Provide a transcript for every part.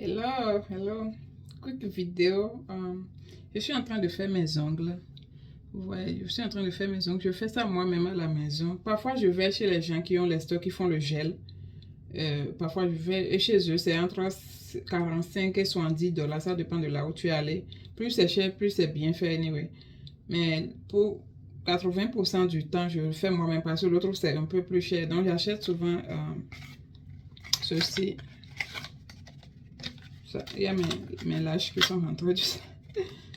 Hello, hello. Quick vidéo. Je suis en train de faire mes ongles. Ouais, je suis en train de faire mes ongles. Je fais ça moi-même à la maison. Parfois, je vais chez les gens qui ont les stocks, qui font le gel. Parfois, je vais chez eux. C'est entre 45 et 70 dollars. Ça dépend de là où tu es allé. Plus c'est cher, plus c'est bien fait, anyway. Mais pour 80% du temps, je le fais moi-même parce que l'autre, c'est un peu plus cher. Donc, j'achète souvent ceci. Ça, il y a mes lâches qui sont rentrés.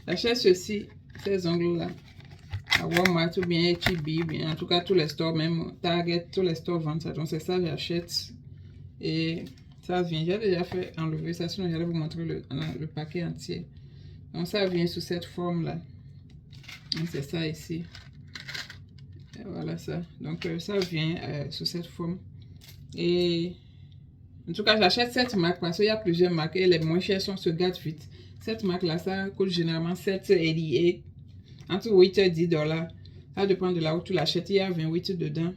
J'achète ceci, ces ongles-là, à Walmart ou bien H-E-B, bien en tout cas tous les stores, même Target, tous les stores vendent ça. Donc c'est ça que j'achète. Et ça vient, j'ai déjà fait enlever ça, sinon j'allais vous montrer le paquet entier. Donc ça vient sous cette forme-là. C'est ça ici. Et voilà ça. Donc ça vient sous cette forme. Et en tout cas, j'achète cette marque parce qu'il y a plusieurs marques et les moins chères sont se gâtent vite. Cette marque-là, ça coûte généralement 7,88, entre 8 et 10 dollars. Ça dépend de là où tu l'achètes. Il y a 28 dedans.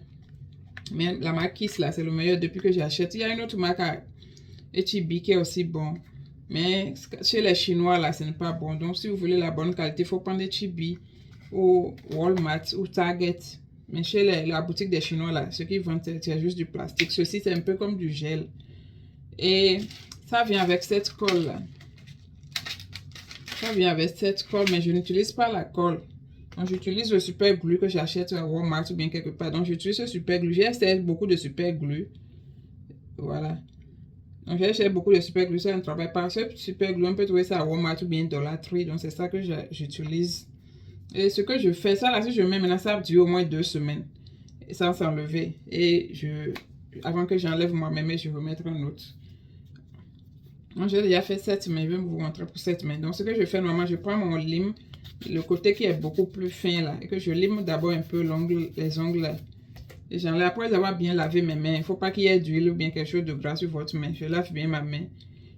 Mais la marque Kiss, là, c'est le meilleur depuis que j'achète. Il y a une autre marque à H-E-B qui est aussi bon. Mais chez les Chinois, là, ce n'est pas bon. Donc, si vous voulez la bonne qualité, il faut prendre H-E-B ou Walmart ou Target. Mais chez la boutique des Chinois, là, ce qu'ils vendent, c'est juste du plastique. Ceci, c'est un peu comme du gel. Et ça vient avec cette colle là. Ça vient avec cette colle, mais je n'utilise pas la colle. Donc j'utilise le super glue que j'achète à Walmart ou bien quelque part. Donc j'utilise ce super glue. J'ai acheté beaucoup de super glue. Voilà. Donc j'ai acheté beaucoup de super glue. Ça ne travaille pas. Ce super glue, on peut trouver ça à Walmart ou bien Dollar Tree. Donc c'est ça que j'utilise. Et ce que je fais, ça là, si je mets maintenant, ça dure au moins 2 semaines. Et sans s'enlever. Et avant que j'enlève moi-même, je vais remettre un autre. J'ai déjà fait 7 mains, je vais vous montrer pour 7 mains. Donc ce que je fais normalement, je prends mon lime, le côté qui est beaucoup plus fin là, et que je lime d'abord un peu les ongles là. Et j'enlève après avoir bien lavé mes mains. Il ne faut pas qu'il y ait d'huile ou bien quelque chose de gras sur votre main. Je lave bien ma main.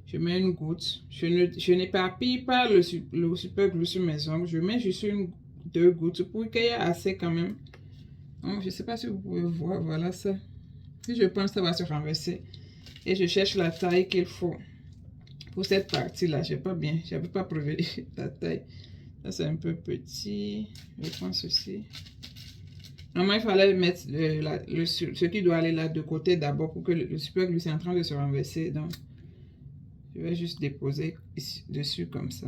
Je mets une goutte. Je n'éparpille pas le super glue sur mes ongles. Je mets juste 2 gouttes pour qu'il y ait assez quand même. Donc je ne sais pas si vous pouvez voir, voilà ça. Si je pense, ça va se renverser. Et je cherche la taille qu'il faut. Pour cette partie-là, je n'avais pas prévu la taille. Ça, c'est un peu petit. Je prends ceci. Normalement, il fallait mettre ce qui doit aller là de côté d'abord pour que le super glue est en train de se renverser. Donc, je vais juste déposer ici, dessus comme ça.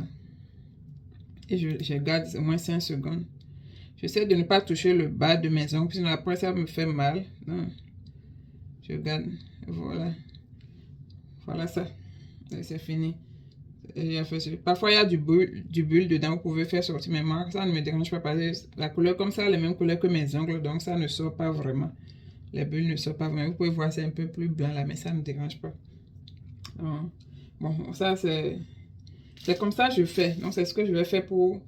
Et je garde au moins 5 secondes. J'essaie de ne pas toucher le bas de mes ongles, sinon après ça me fait mal. Donc, je garde. Voilà. Voilà ça. C'est fini. Parfois, il y a du bulle dedans. Vous pouvez faire sortir mes marques. Ça ne me dérange pas parce que la couleur comme ça, la même couleur que mes ongles. Donc, ça ne sort pas vraiment. Les bulles ne sortent pas vraiment. Vous pouvez voir, c'est un peu plus blanc là, mais ça ne me dérange pas. Bon, ça, c'est comme ça que je fais. Donc, c'est ce que je vais faire pour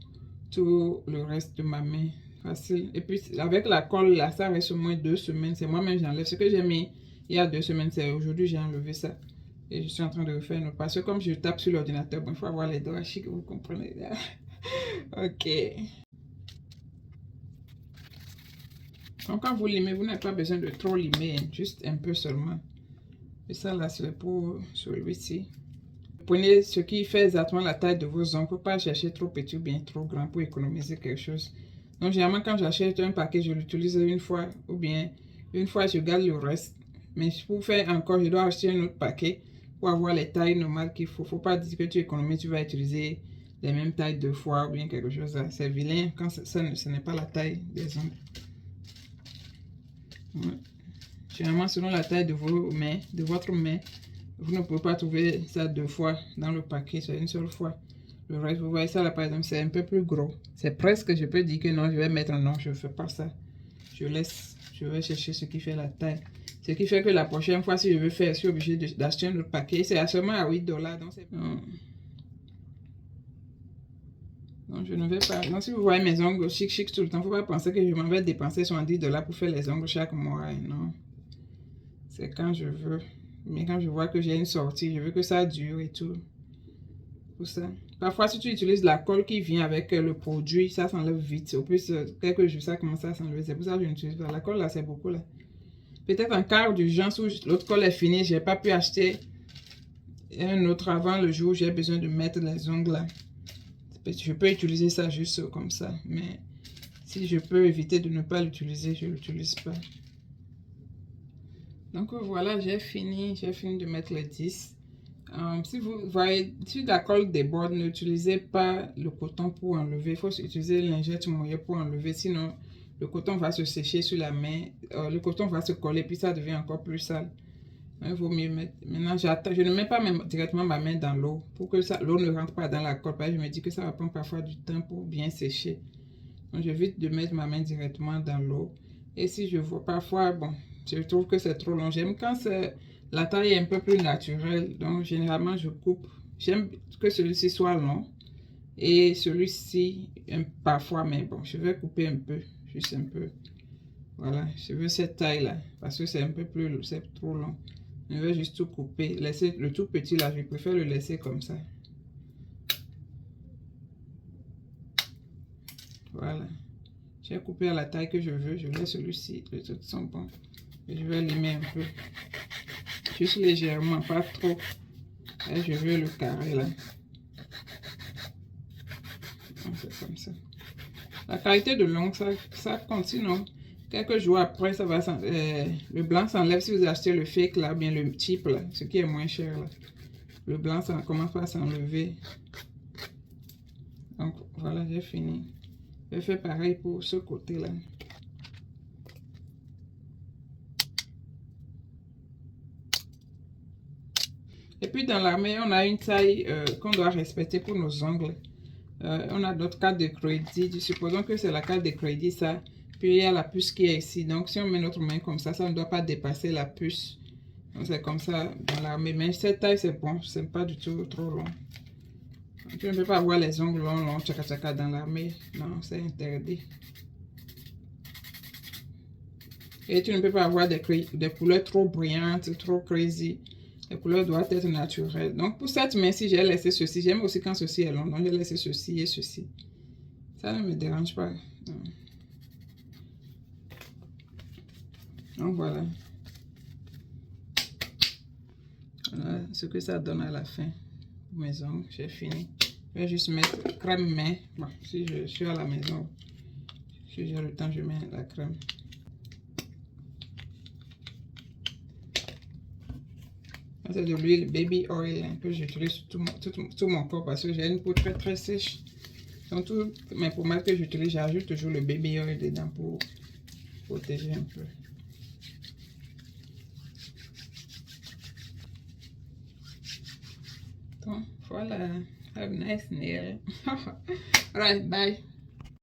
tout le reste de ma main. Facile. Et puis, avec la colle là, ça reste au moins 2 semaines. C'est moi-même, j'enlève. Ce que j'ai mis il y a 2 semaines, c'est aujourd'hui, j'ai enlevé ça. Et je suis en train de refaire une autre. Parce que comme je tape sur l'ordinateur, bon, il faut avoir les doigts chics, vous comprenez. Ok. Donc quand vous limez, vous n'avez pas besoin de trop limer, juste un peu seulement. Et ça là, c'est pour celui-ci. Prenez ce qui fait exactement la taille de vos ongles. Il ne faut pas chercher trop petit ou bien trop grand pour économiser quelque chose. Donc généralement quand j'achète un paquet, je l'utilise une fois ou bien une fois je garde le reste. Mais pour faire encore, je dois acheter un autre paquet pour avoir les tailles normales qu'il faut. Il ne faut pas dire que tu économises, tu vas utiliser les mêmes tailles 2 fois ou bien quelque chose. C'est vilain quand ce n'est pas la taille des ongles. Ouais. Généralement, selon la taille de vos mains, de votre main, vous ne pouvez pas trouver ça 2 fois dans le paquet, c'est une seule fois. Le reste, vous voyez ça là par exemple, c'est un peu plus gros. C'est presque, je peux dire que non, je vais mettre un non, je ne fais pas ça. Je laisse, je vais chercher ce qui fait la taille. Ce qui fait que la prochaine fois, si je veux faire, je suis obligé d'acheter un autre paquet. C'est seulement à 8 dollars. Donc, je ne vais pas. Donc, si vous voyez mes ongles chic tout le temps, il ne faut pas penser que je m'en vais dépenser 70 dollars pour faire les ongles chaque mois. Non. C'est quand je veux. Mais quand je vois que j'ai une sortie, je veux que ça dure et tout. Pour ça. Parfois, si tu utilises la colle qui vient avec le produit, ça s'enlève vite. Au plus, quelques jours, ça commence à s'enlever. C'est pour ça que je n'utilise pas. La colle, là, c'est beaucoup, là. Peut-être en cas d'urgence où l'autre colle est finie, je n'ai pas pu acheter un autre avant le jour où j'ai besoin de mettre les ongles là. Je peux utiliser ça juste comme ça, mais si je peux éviter de ne pas l'utiliser, je ne l'utilise pas. Donc voilà, j'ai fini de mettre les 10. Si vous voyez, si la colle déborde, n'utilisez pas le coton pour enlever. Il faut utiliser une lingette mouillée pour enlever, sinon le coton va se sécher sur la main. Le coton va se coller, puis ça devient encore plus sale. Il vaut mieux mettre. Maintenant, j'attends. Je ne mets pas directement ma main dans l'eau pour que l'eau ne rentre pas dans la colle. Parce que je me dis que ça va prendre parfois du temps pour bien sécher. Donc, j'évite de mettre ma main directement dans l'eau. Et si je vois parfois, bon, je trouve que c'est trop long. J'aime quand la taille est un peu plus naturelle. Donc, généralement, je coupe. J'aime que celui-ci soit long. Et celui-ci, parfois, mais bon, je vais couper un peu. Juste un peu. Voilà, je veux cette taille-là. Parce que c'est un peu plus, c'est trop long. Je vais juste tout couper. Laisser le tout petit là, je préfère le laisser comme ça. Voilà. J'ai coupé à la taille que je veux. Je laisse celui-ci. Les autres sont bons. Et je vais limer un peu. Juste légèrement, pas trop. Et je veux le carré là. C'est comme ça. La qualité de l'ongle, ça compte. Sinon, quelques jours après, ça va le blanc s'enlève si vous achetez le fake là, bien le cheap là, ce qui est moins cher là. Le blanc, ça commence à s'enlever. Donc voilà, j'ai fini. Je fais pareil pour ce côté là. Et puis dans l'armée, on a une taille qu'on doit respecter pour nos ongles. On a d'autres cartes de crédit. Supposons que c'est la carte de crédit, ça. Puis il y a la puce qui est ici. Donc si on met notre main comme ça ne doit pas dépasser la puce. Donc c'est comme ça dans l'armée. Mais cette taille, c'est bon. C'est pas du tout trop long. Donc, tu ne peux pas avoir les ongles longs, tchaka tchaka dans l'armée. Non, c'est interdit. Et tu ne peux pas avoir des couleurs trop brillantes, trop crazy. Les couleurs doivent être naturelles. Donc pour cette main-ci, j'ai laissé ceci. J'aime aussi quand ceci est long. Donc j'ai laissé ceci et ceci. Ça ne me dérange pas. Non. Donc voilà. Voilà ce que ça donne à la fin. Mes ongles, j'ai fini. Je vais juste mettre crème main. Bon, si je suis à la maison, si j'ai le temps, je mets la crème. C'est de l'huile baby oil hein, que j'utilise sur tout mon corps parce que j'ai une peau très très sèche. Dans toutes mes pommades que j'utilise, j'ajoute toujours le baby oil dedans pour protéger un peu. Donc voilà, have a nice nail. Alright, bye.